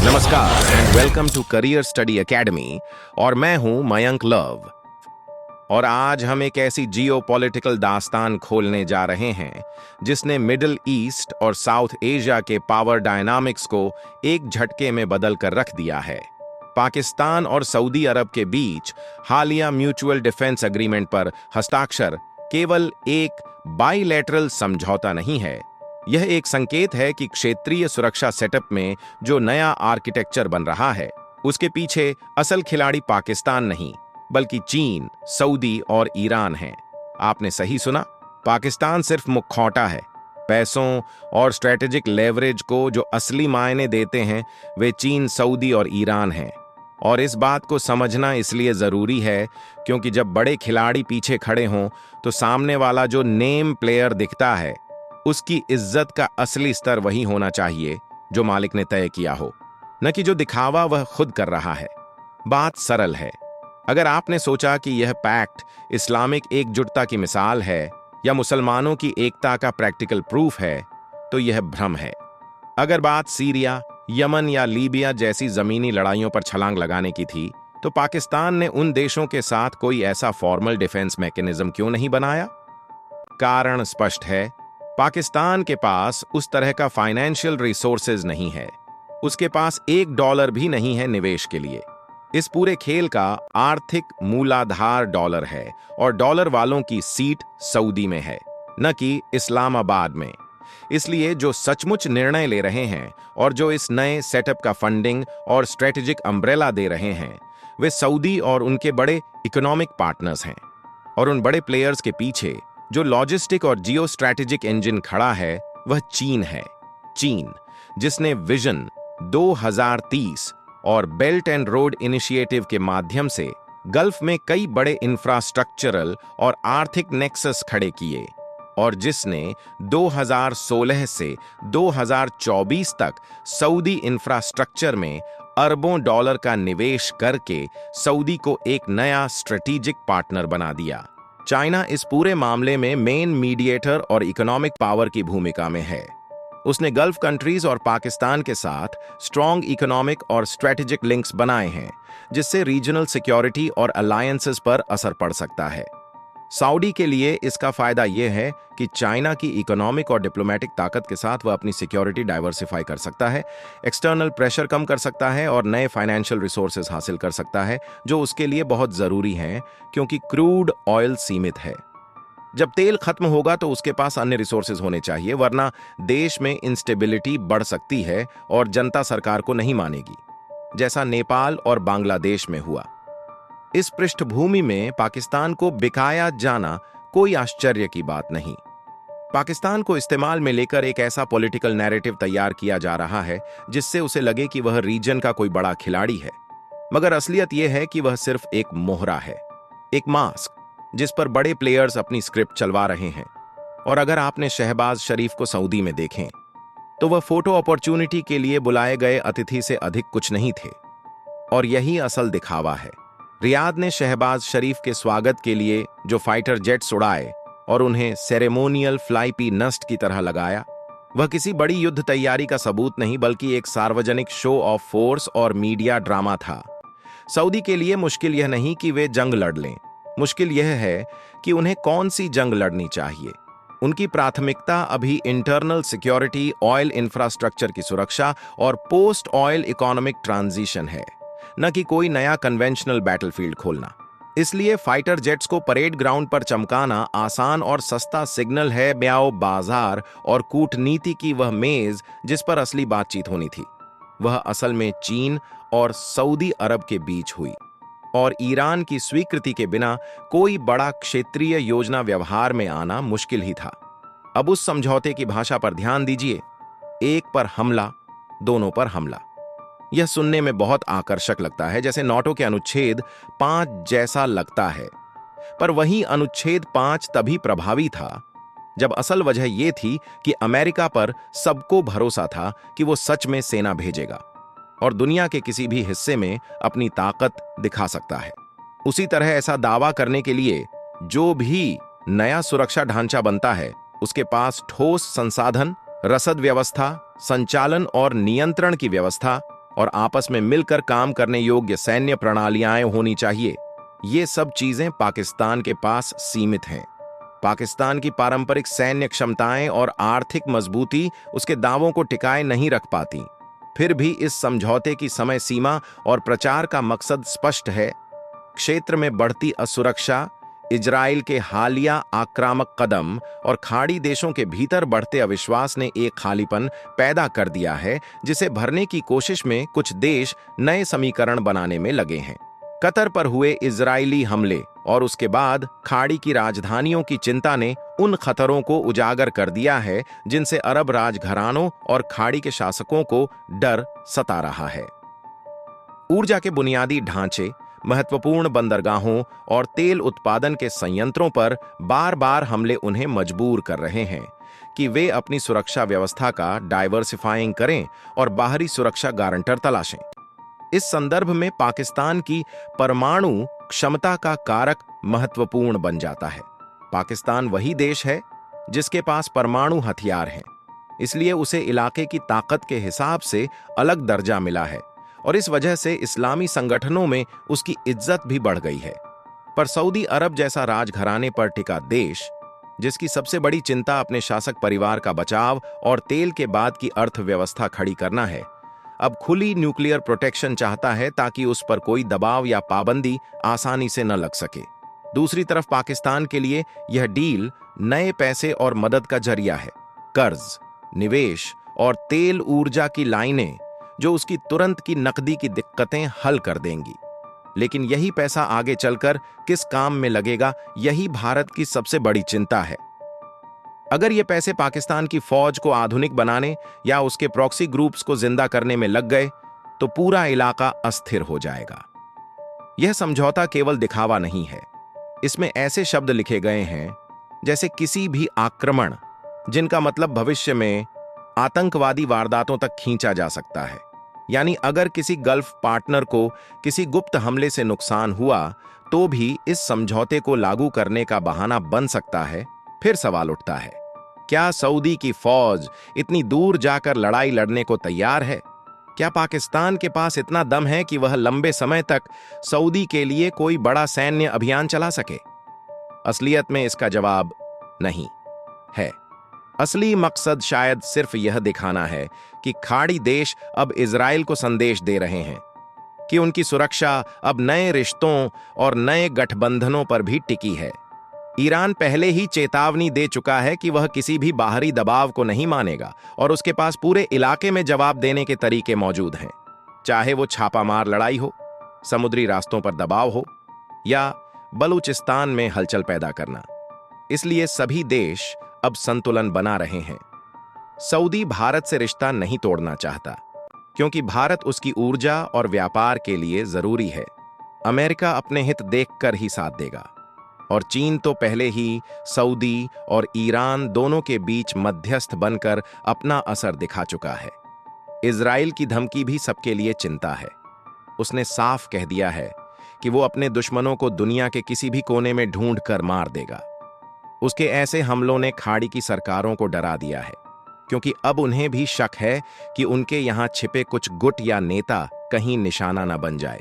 नमस्कार and welcome to career study academy. और मैं हूं मयंक लव। और आज हम एक ऐसी जियोपॉलिटिकल दास्तान खोलने जा रहे हैं जिसने मिडिल ईस्ट और साउथ एशिया के पावर डायनामिक्स को एक झटके में बदल कर रख दिया है। पाकिस्तान और सऊदी अरब के बीच हालिया म्यूचुअल डिफेंस एग्रीमेंट पर हस्ताक्षर केवल एक बाइलैटरल समझौता नहीं है, यह एक संकेत है कि क्षेत्रीय सुरक्षा सेटअप में जो नया आर्किटेक्चर बन रहा है उसके पीछे असल खिलाड़ी पाकिस्तान नहीं बल्कि चीन, सऊदी और ईरान हैं। आपने सही सुना, पाकिस्तान सिर्फ मुखौटा है। पैसों और स्ट्रेटेजिक लेवरेज को जो असली मायने देते हैं वे चीन, सऊदी और ईरान हैं। और इस बात को समझना इसलिए जरूरी है क्योंकि जब बड़े खिलाड़ी पीछे खड़े हों तो सामने वाला जो नेम प्लेयर दिखता है उसकी इज्जत का असली स्तर वही होना चाहिए जो मालिक ने तय किया हो, न कि जो दिखावा वह खुद कर रहा है। बात सरल है। अगर आपने सोचा कि यह पैक्ट इस्लामिक एकजुटता की मिसाल है या मुसलमानों की एकता का प्रैक्टिकल प्रूफ है तो यह भ्रम है। अगर बात सीरिया, यमन या लीबिया जैसी जमीनी लड़ाइयों पर छलांग लगाने की थी तो पाकिस्तान ने उन देशों के साथ कोई ऐसा फॉर्मल डिफेंस मैकेनिज्म क्यों नहीं बनाया? कारण स्पष्ट है, पाकिस्तान के पास उस तरह का फाइनेंशियल रिसोर्सेज नहीं है। उसके पास $1 भी नहीं है निवेश के लिए। इस पूरे खेल का आर्थिक मूलाधार डॉलर है और डॉलर वालों की सीट सऊदी में है, न कि इस्लामाबाद में। इसलिए जो सचमुच निर्णय ले रहे हैं और जो इस नए सेटअप का फंडिंग और स्ट्रेटेजिक अम्ब्रेला दे रहे हैं वे सऊदी और उनके बड़े इकोनॉमिक पार्टनर्स हैं। और उन बड़े प्लेयर्स के पीछे जो लॉजिस्टिक और जियो स्ट्रैटेजिक इंजन खड़ा है वह चीन है। चीन जिसने विजन 2030 और बेल्ट एंड रोड इनिशिएटिव के माध्यम से गल्फ में कई बड़े इंफ्रास्ट्रक्चरल और आर्थिक नेक्सस खड़े किए और जिसने 2016 से 2024 तक सऊदी इंफ्रास्ट्रक्चर में अरबों डॉलर का निवेश करके सऊदी को एक नया स्ट्रेटेजिक पार्टनर बना दिया। चाइना इस पूरे मामले में मेन मीडिएटर और इकोनॉमिक पावर की भूमिका में है। उसने गल्फ कंट्रीज और पाकिस्तान के साथ स्ट्रॉन्ग इकोनॉमिक और स्ट्रेटेजिक लिंक्स बनाए हैं जिससे रीजनल सिक्योरिटी और अलायंसेस पर असर पड़ सकता है। सऊदी के लिए इसका फायदा यह है कि चाइना की इकोनॉमिक और डिप्लोमेटिक ताकत के साथ वह अपनी सिक्योरिटी डाइवर्सिफाई कर सकता है, एक्सटर्नल प्रेशर कम कर सकता है और नए फाइनेंशियल रिसोर्सेज हासिल कर सकता है जो उसके लिए बहुत जरूरी हैं क्योंकि क्रूड ऑयल सीमित है। जब तेल खत्म होगा तो उसके पास अन्य रिसोर्सेज होने चाहिए, वरना देश में इंस्टेबिलिटी बढ़ सकती है और जनता सरकार को नहीं मानेगी, जैसा नेपाल और बांग्लादेश में हुआ। इस पृष्ठभूमि में पाकिस्तान को बिकाया जाना कोई आश्चर्य की बात नहीं। पाकिस्तान को इस्तेमाल में लेकर एक ऐसा पॉलिटिकल नैरेटिव तैयार किया जा रहा है जिससे उसे लगे कि वह रीजन का कोई बड़ा खिलाड़ी है, मगर असलियत यह है कि वह सिर्फ एक मोहरा है, एक मास्क जिस पर बड़े प्लेयर्स अपनी स्क्रिप्ट चलवा रहे हैं। और अगर आपने शहबाज शरीफ को सऊदी में देखें तो वह फोटो अपॉर्चुनिटी के लिए बुलाए गए अतिथि से अधिक कुछ नहीं थे और यही असल दिखावा है। रियाद ने शहबाज शरीफ के स्वागत के लिए जो फाइटर जेट्स उड़ाए और उन्हें सेरेमोनियल फ्लाई नस्ट की तरह लगाया, वह किसी बड़ी युद्ध तैयारी का सबूत नहीं बल्कि एक सार्वजनिक शो ऑफ फोर्स और मीडिया ड्रामा था। सऊदी के लिए मुश्किल यह नहीं कि वे जंग लड़ लें, मुश्किल यह है कि उन्हें कौन सी जंग लड़नी चाहिए। उनकी प्राथमिकता अभी इंटरनल सिक्योरिटी, ऑयल इंफ्रास्ट्रक्चर की सुरक्षा और पोस्ट ऑयल इकोनॉमिक ट्रांजिशन है, न कि कोई नया कन्वेंशनल बैटलफील्ड खोलना। इसलिए फाइटर जेट्स को परेड ग्राउंड पर चमकाना आसान और सस्ता सिग्नल है ब्याओ बाजार और कूटनीति की वह मेज जिस पर असली बातचीत होनी थी वह असल में चीन और सऊदी अरब के बीच हुई। और ईरान की स्वीकृति के बिना कोई बड़ा क्षेत्रीय योजना व्यवहार में आना मुश्किल ही था। अब उस समझौते की भाषा पर ध्यान दीजिए, एक पर हमला, दोनों पर हमला। यह सुनने में बहुत आकर्षक लगता है, जैसे नाटो के अनुच्छेद 5 जैसा लगता है, पर वही अनुच्छेद 5 तभी प्रभावी था जब असल वजह यह थी कि अमेरिका पर सबको भरोसा था कि वो सच में सेना भेजेगा और दुनिया के किसी भी हिस्से में अपनी ताकत दिखा सकता है। उसी तरह ऐसा दावा करने के लिए जो भी नया सुरक्षा ढांचा बनता है उसके पास ठोस संसाधन, रसद व्यवस्था, संचालन और नियंत्रण की व्यवस्था और आपस में मिलकर काम करने योग्य सैन्य प्रणालियां होनी चाहिए। ये सब चीजें पाकिस्तान के पास सीमित हैं। पाकिस्तान की पारंपरिक सैन्य क्षमताएं और आर्थिक मजबूती उसके दावों को टिकाए नहीं रख पाती। फिर भी इस समझौते की समय सीमा और प्रचार का मकसद स्पष्ट है। क्षेत्र में बढ़ती असुरक्षा, इजराइल के हालिया आक्रामक कदम और खाड़ी देशों के भीतर बढ़ते अविश्वास ने एक खालीपन पैदा कर दिया है, जिसे भरने की कोशिश में कुछ देश नए समीकरण बनाने में लगे हैं। कतर पर हुए इजरायली हमले और उसके बाद खाड़ी की राजधानियों की चिंता ने उन खतरों को उजागर कर दिया है जिनसे अरब राजघरानों और खाड़ी के शासकों को डर सता रहा है। ऊर्जा के बुनियादी ढांचे, महत्वपूर्ण बंदरगाहों और तेल उत्पादन के संयंत्रों पर बार बार हमले उन्हें मजबूर कर रहे हैं कि वे अपनी सुरक्षा व्यवस्था का डाइवर्सिफाइंग करें और बाहरी सुरक्षा गारंटर तलाशें। इस संदर्भ में पाकिस्तान की परमाणु क्षमता का कारक महत्वपूर्ण बन जाता है। पाकिस्तान वही देश है जिसके पास परमाणु हथियार हैं, इसलिए उसे इलाके की ताकत के हिसाब से अलग दर्जा मिला है और इस वजह से इस्लामी संगठनों में उसकी इज्जत भी बढ़ गई है। पर सऊदी अरब जैसा राजघराने पर टिका देश, जिसकी सबसे बड़ी चिंता अपने शासक परिवार का बचाव और तेल के बाद की अर्थव्यवस्था खड़ी करना है, अब खुली न्यूक्लियर प्रोटेक्शन चाहता है ताकि उस पर कोई दबाव या पाबंदी आसानी से न लग सके। दूसरी तरफ पाकिस्तान के लिए यह डील नए पैसे और मदद का जरिया है। कर्ज, निवेश और तेल ऊर्जा की लाइनें जो उसकी तुरंत की नकदी की दिक्कतें हल कर देंगी। लेकिन यही पैसा आगे चलकर किस काम में लगेगा, यही भारत की सबसे बड़ी चिंता है। अगर ये पैसे पाकिस्तान की फौज को आधुनिक बनाने या उसके प्रॉक्सी ग्रुप्स को जिंदा करने में लग गए तो पूरा इलाका अस्थिर हो जाएगा। यह समझौता केवल दिखावा नहीं है, इसमें ऐसे शब्द लिखे गए हैं जैसे किसी भी आक्रमण, जिनका मतलब भविष्य में आतंकवादी वारदातों तक खींचा जा सकता है। यानी अगर किसी गल्फ पार्टनर को किसी गुप्त हमले से नुकसान हुआ तो भी इस समझौते को लागू करने का बहाना बन सकता है। फिर सवाल उठता है, क्या सऊदी की फौज इतनी दूर जाकर लड़ाई लड़ने को तैयार है? क्या पाकिस्तान के पास इतना दम है कि वह लंबे समय तक सऊदी के लिए कोई बड़ा सैन्य अभियान चला सके? असलियत में इसका जवाब नहीं है। असली मकसद शायद सिर्फ यह दिखाना है कि खाड़ी देश अब इजराइल को संदेश दे रहे हैं कि उनकी सुरक्षा अब नए रिश्तों और नए गठबंधनों पर भी टिकी है। ईरान पहले ही चेतावनी दे चुका है कि वह किसी भी बाहरी दबाव को नहीं मानेगा और उसके पास पूरे इलाके में जवाब देने के तरीके मौजूद हैं, चाहे वो छापामार लड़ाई हो, समुद्री रास्तों पर दबाव हो या बलूचिस्तान में हलचल पैदा करना। इसलिए सभी देश अब संतुलन बना रहे हैं। सऊदी भारत से रिश्ता नहीं तोड़ना चाहता क्योंकि भारत उसकी ऊर्जा और व्यापार के लिए जरूरी है। अमेरिका अपने हित देखकर ही साथ देगा और चीन तो पहले ही सऊदी और ईरान दोनों के बीच मध्यस्थ बनकर अपना असर दिखा चुका है। इजराइल की धमकी भी सबके लिए चिंता है। उसने साफ कह दिया है कि वो अपने दुश्मनों को दुनिया के किसी भी कोने में ढूंढ कर मार देगा। उसके ऐसे हमलों ने खाड़ी की सरकारों को डरा दिया है क्योंकि अब उन्हें भी शक है कि उनके यहां छिपे कुछ गुट या नेता कहीं निशाना न बन जाए।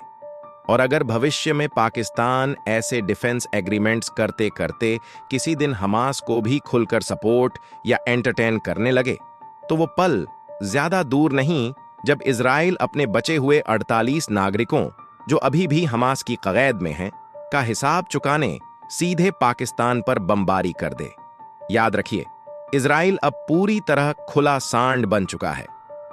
और अगर भविष्य में पाकिस्तान ऐसे डिफेंस एग्रीमेंट्स करते करते किसी दिन हमास को भी खुलकर सपोर्ट या एंटरटेन करने लगे तो वो पल ज्यादा दूर नहीं जब इजराइल अपने बचे हुए 48 नागरिकों जो अभी भी हमास की क़ैद में हैं का हिसाब चुकाने सीधे पाकिस्तान पर बमबारी कर दे। याद रखिए, इजराइल अब पूरी तरह खुला सांड बन चुका है।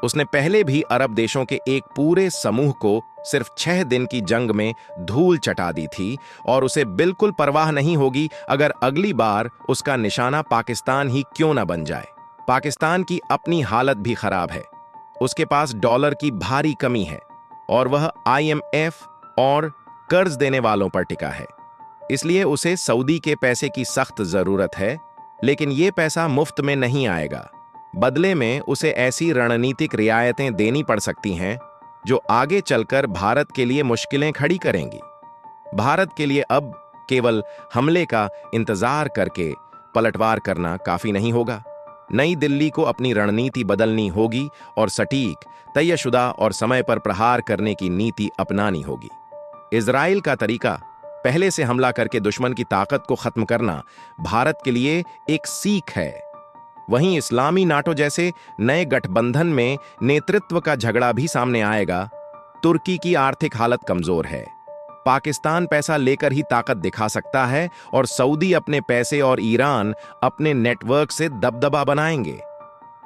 उसने पहले भी अरब देशों के एक पूरे समूह को सिर्फ 6 दिन की जंग में धूल चटा दी थी और उसे बिल्कुल परवाह नहीं होगी अगर अगली बार उसका निशाना पाकिस्तान ही क्यों न बन जाए। पाकिस्तान की अपनी हालत भी खराब है। उसके पास डॉलर की भारी कमी है और वह IMF और कर्ज देने वालों पर टिका है। इसलिए उसे सऊदी के पैसे की सख्त जरूरत है, लेकिन ये पैसा मुफ्त में नहीं आएगा। बदले में उसे ऐसी रणनीतिक रियायतें देनी पड़ सकती हैं जो आगे चलकर भारत के लिए मुश्किलें खड़ी करेंगी। भारत के लिए अब केवल हमले का इंतजार करके पलटवार करना काफी नहीं होगा। नई दिल्ली को अपनी रणनीति बदलनी होगी और सटीक, तयशुदा और समय पर प्रहार करने की नीति अपनानी होगी। इजराइल का तरीका, पहले से हमला करके दुश्मन की ताकत को खत्म करना, भारत के लिए एक सीख है। वहीं इस्लामी नाटो जैसे नए गठबंधन में नेतृत्व का झगड़ा भी सामने आएगा। तुर्की की आर्थिक हालत कमजोर है, पाकिस्तान पैसा लेकर ही ताकत दिखा सकता है और सऊदी अपने पैसे और ईरान अपने नेटवर्क से दबदबा बनाएंगे।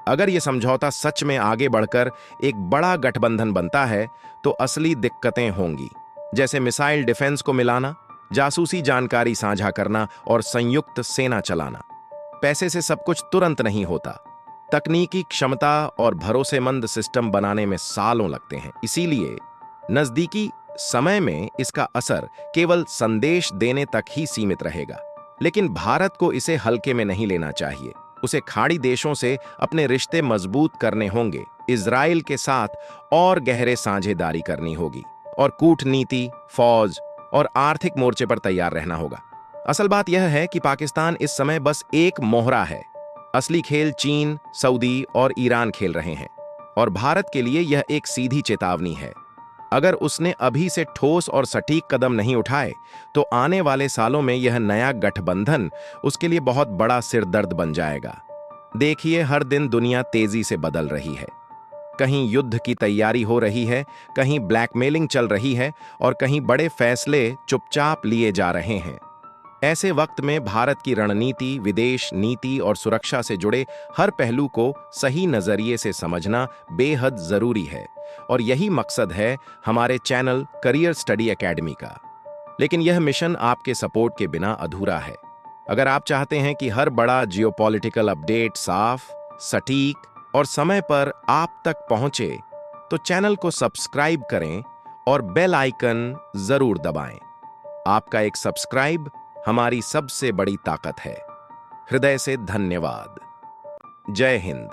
अगर यह समझौता सच में आगे बढ़कर एक बड़ा गठबंधन बनता है तो असली दिक्कतें होंगी, जैसे मिसाइल डिफेंस को मिलाना, जासूसी जानकारी साझा करना और संयुक्त सेना चलाना। पैसे से सब कुछ तुरंत नहीं होता, तकनीकी क्षमता और भरोसेमंद सिस्टम बनाने में सालों लगते हैं। इसीलिए नजदीकी समय में इसका असर केवल संदेश देने तक ही सीमित रहेगा। लेकिन भारत को इसे हल्के में नहीं लेना चाहिए। उसे खाड़ी देशों से अपने रिश्ते मजबूत करने होंगे, इजराइल के साथ और गहरे साझेदारी करनी होगी और कूटनीति, फौज और आर्थिक मोर्चे पर तैयार रहना होगा। असल बात यह है कि पाकिस्तान इस समय बस एक मोहरा है। असली खेल चीन, सऊदी और ईरान खेल रहे हैं और भारत के लिए यह एक सीधी चेतावनी है। अगर उसने अभी से ठोस और सटीक कदम नहीं उठाए तो आने वाले सालों में यह नया गठबंधन उसके लिए बहुत बड़ा सिरदर्द बन जाएगा। देखिए, हर दिन दुनिया तेजी से बदल रही है। कहीं युद्ध की तैयारी हो रही है, कहीं ब्लैकमेलिंग चल रही है और कहीं बड़े फैसले चुपचाप लिए जा रहे हैं। ऐसे वक्त में भारत की रणनीति, विदेश नीति और सुरक्षा से जुड़े हर पहलू को सही नजरिए से समझना बेहद जरूरी है और यही मकसद है हमारे चैनल करियर स्टडी एकेडमी का। लेकिन यह मिशन आपके सपोर्ट के बिना अधूरा है। अगर आप चाहते हैं कि हर बड़ा जियोपॉलिटिकल अपडेट साफ, सटीक और समय पर आप तक पहुंचे, तो चैनल को सब्सक्राइब करें और बेल आइकन जरूर दबाएं। आपका एक सब्सक्राइब हमारी सबसे बड़ी ताकत है। हृदय से धन्यवाद। जय हिंद।